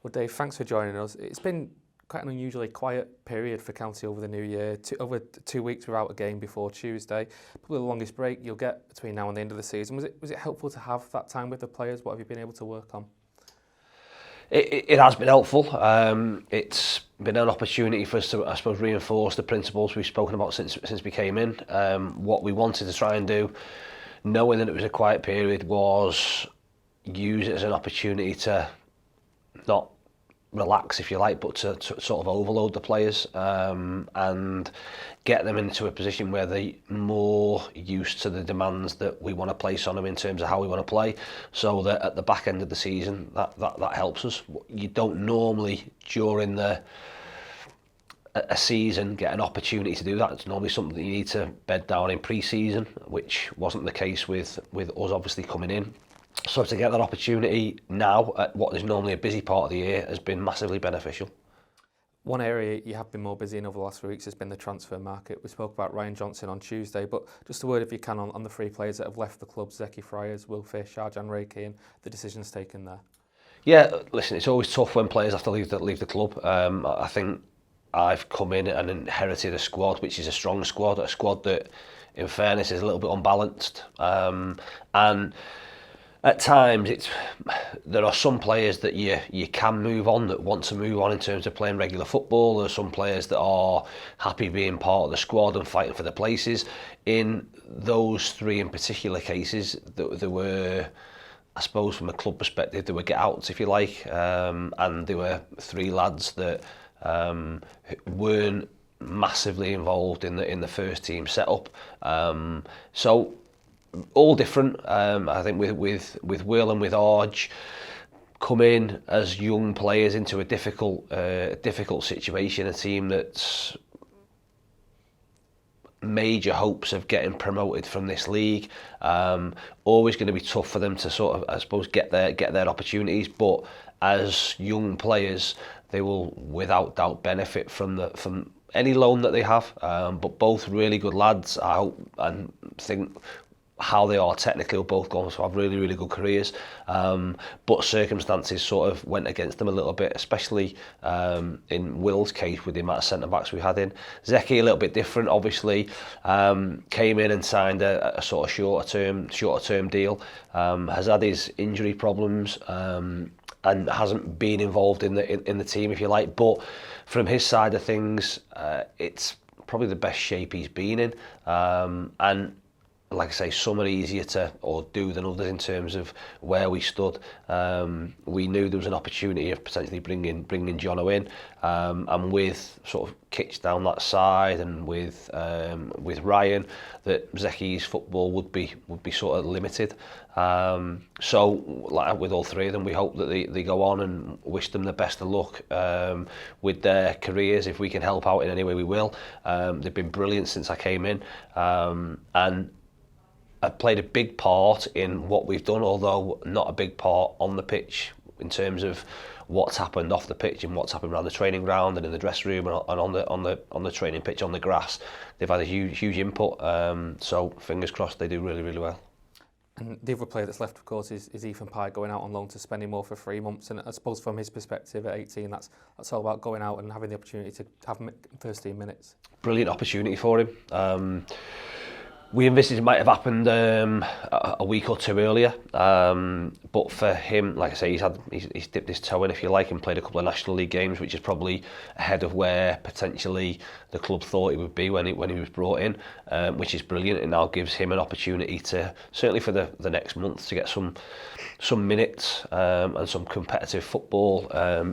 Well, Dave, thanks for joining us. It's been quite an unusually quiet period for County over the new year. Over 2 weeks without a game before Tuesday. Probably the longest break you'll get between now and the end of the season. Was it helpful to have that time with the players? What have you been able to work on? It has been helpful. It's been an opportunity for us to, I suppose, reinforce the principles we've spoken about since we came in. What we wanted to try and do, knowing that it was a quiet period, was use it as an opportunity to not relax, if you like, but to sort of overload the players and get them into a position where they're more used to the demands that we want to place on them in terms of how we want to play, so that at the back end of the season that helps us. You don't normally during a season get an opportunity to do that. It's normally something that you need to bed down in pre-season, which wasn't the case with us obviously coming in. So to get that opportunity now at what is normally a busy part of the year has been massively beneficial. One area you have been more busy in over the last 3 weeks has been the transfer market. We spoke about Ryan Johnson on Tuesday, but just a word if you can on the three players that have left the club: Zeki Friars, Will Fish, Arjan Reiki, and the decisions taken there. Yeah, listen, it's always tough when players have to leave the club. I think I've come in and inherited a squad which is a strong squad, a squad that, in fairness, is a little bit unbalanced. And at times, there are some players that you can move on, that want to move on in terms of playing regular football. There are some players that are happy being part of the squad and fighting for their places. In those three in particular cases, there were, I suppose, from a club perspective, there were get-outs, if you like, and there were three lads that weren't massively involved in the first team setup. So all different. I think with Will and with Arj come in as young players into a difficult situation, a team that's major hopes of getting promoted from this league. Always going to be tough for them to sort of, I suppose, get their opportunities, but as young players they will without doubt benefit from any loan that they have. But both really good lads, I hope and think how they are technically are both going to have really, really good careers, but circumstances sort of went against them a little bit, especially in Will's case with the amount of centre-backs we had in. Zeki, a little bit different, obviously, came in and signed a sort of shorter term deal, has had his injury problems, and hasn't been involved in the team, if you like, but from his side of things, it's probably the best shape he's been in, and like I say, some are easier to do than others in terms of where we stood. We knew there was an opportunity of potentially bringing Jono in, and with sort of Kitch down that side, and with Ryan, that Zeki's football would be sort of limited. So like with all three of them, we hope that they go on, and wish them the best of luck with their careers. If we can help out in any way, we will. They've been brilliant since I came in, and have played a big part in what we've done, although not a big part on the pitch in terms of what's happened off the pitch and what's happened around the training ground and in the dressing room and on the training pitch on the grass. They've had a huge input. So fingers crossed they do really, really well. And the other player that's left, of course, is Ethan Pye, going out on loan to Spennymoor for 3 months. And I suppose from his perspective at 18, that's all about going out and having the opportunity to have first team minutes. Brilliant opportunity for him. We envisaged it might have happened a week or two earlier, but for him, like I say, he's dipped his toe in, if you like, and played a couple of National League games, which is probably ahead of where potentially the club thought he would be when he was brought in, which is brilliant. It now gives him an opportunity to, certainly for the next month, to get some minutes and some competitive football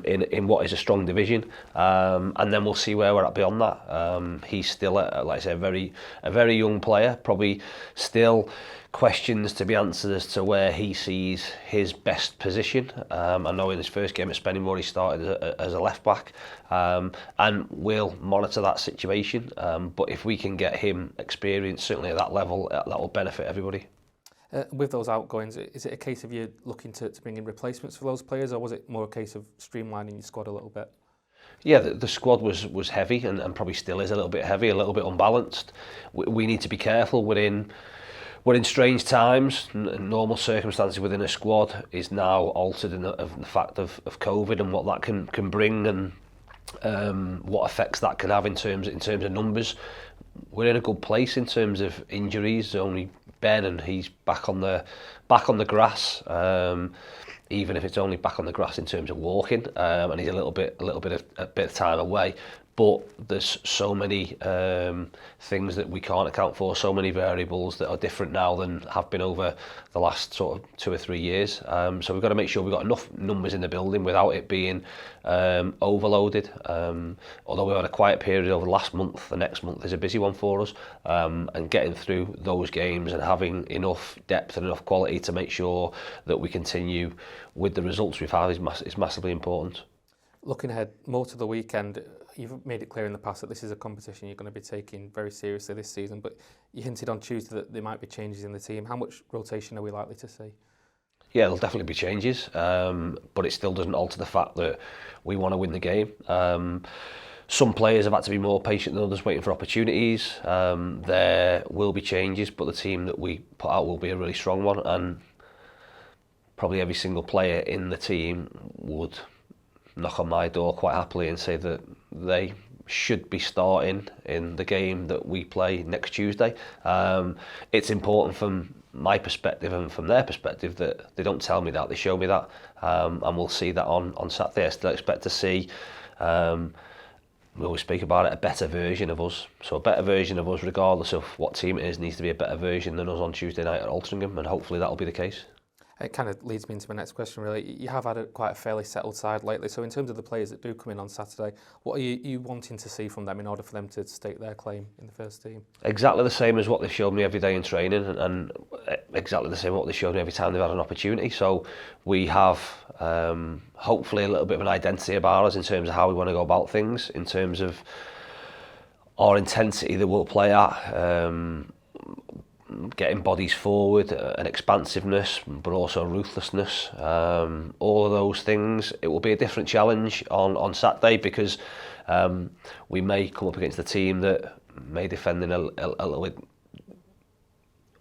in what is a strong division, and then we'll see where we're at beyond that. He's still, like I say, a very young player. Probably still questions to be answered as to where he sees his best position. I know in his first game at Spennymoor he started as a left back, and we'll monitor that situation. But if we can get him experience, certainly at that level, that will benefit everybody. With those outgoings, is it a case of you looking to bring in replacements for those players, or was it more a case of streamlining your squad a little bit? Yeah, the squad was heavy and probably still is a little bit heavy, a little bit unbalanced. We need to be careful. We're we're in strange times. Normal circumstances within a squad is now altered in the fact of COVID and what that can bring, and what effects that can have in terms of numbers. We're in a good place in terms of injuries. Only Ben, and he's back on the grass. Even if it's only back on the grass in terms of walking, and he's a bit of time away. But there's so many things that we can't account for, so many variables that are different now than have been over the last sort of 2 or 3 years. So we've got to make sure we've got enough numbers in the building without it being overloaded. Although we've had a quiet period over the last month, the next month is a busy one for us. And getting through those games and having enough depth and enough quality to make sure that we continue with the results we've had is massively important. Looking ahead more to the weekend, you've made it clear in the past that this is a competition you're going to be taking very seriously this season, but you hinted on Tuesday that there might be changes in the team. How much rotation are we likely to see? Yeah, there'll definitely be changes, but it still doesn't alter the fact that we want to win the game. Some players have had to be more patient than others, waiting for opportunities. There will be changes, but the team that we put out will be a really strong one, and probably every single player in the team would knock on my door quite happily and say that they should be starting in the game that we play next Tuesday. It's important from my perspective and from their perspective that they don't tell me that, they show me that, and we'll see that on Saturday. I still expect to see, we always speak about it, a better version of us. So a better version of us, regardless of what team it is, needs to be a better version than us on Tuesday night at Altrincham, and hopefully that'll be the case. It kind of leads me into my next question, really. You have had quite a fairly settled side lately. So in terms of the players that do come in on Saturday, what are you wanting to see from them in order for them to stake their claim in the first team? Exactly the same as what they've showed me every day in training, and exactly the same what they showed me every time they've had an opportunity. So we have hopefully a little bit of an identity about us in terms of how we want to go about things, in terms of our intensity that we'll play at, getting bodies forward, an expansiveness, but also ruthlessness. All of those things. It will be a different challenge on Saturday, because we may come up against a team that may defend in a little bit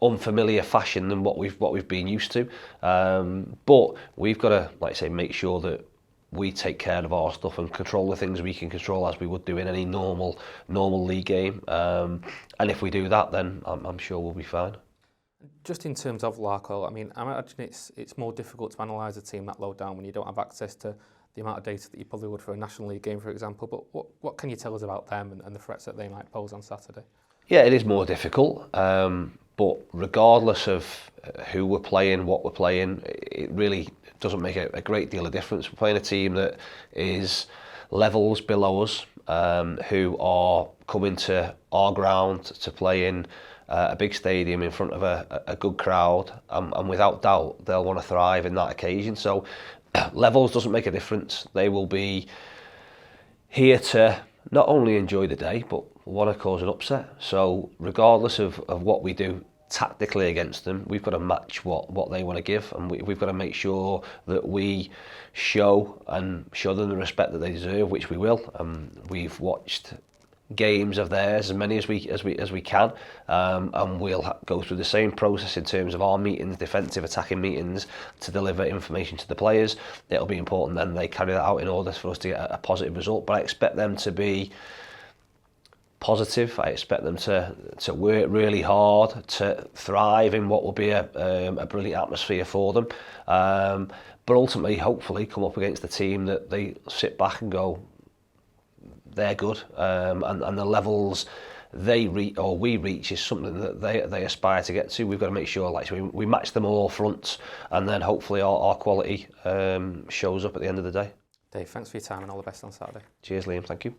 unfamiliar fashion than what we've been used to. But we've got to, like I say, make sure that we take care of our stuff and control the things we can control as we would do in any normal league game. And if we do that, then I'm sure we'll be fine. Just in terms of Larkhall, I mean, I imagine it's more difficult to analyse a team that low down when you don't have access to the amount of data that you probably would for a National League game, for example. But what can you tell us about them and the threats that they might pose on Saturday? Yeah, it is more difficult. But regardless of who we're playing, what we're playing, it really doesn't make a great deal of difference. We're playing a team that is levels below us, who are coming to our ground to play in a big stadium in front of a good crowd, and without doubt they'll want to thrive in that occasion. So levels doesn't make a difference. They will be here to not only enjoy the day, but want to cause an upset. So regardless of what we do tactically against them, we've got to match what they want to give, and we've got to make sure that we show them the respect that they deserve, which we will. We've watched games of theirs, as many as we can, and we'll go through the same process in terms of our meetings, defensive, attacking meetings, to deliver information to the players. It'll be important then they carry that out in order for us to get a positive result. But I expect them to be positive. I expect them to work really hard, to thrive in what will be a brilliant atmosphere for them. But ultimately, hopefully, come up against a team that they sit back and go, they're good, and the levels they reach or we reach is something that they aspire to get to. We've got to make sure we match them on all fronts, and then hopefully our quality shows up at the end of the day. Dave, thanks for your time and all the best on Saturday. Cheers, Liam. Thank you.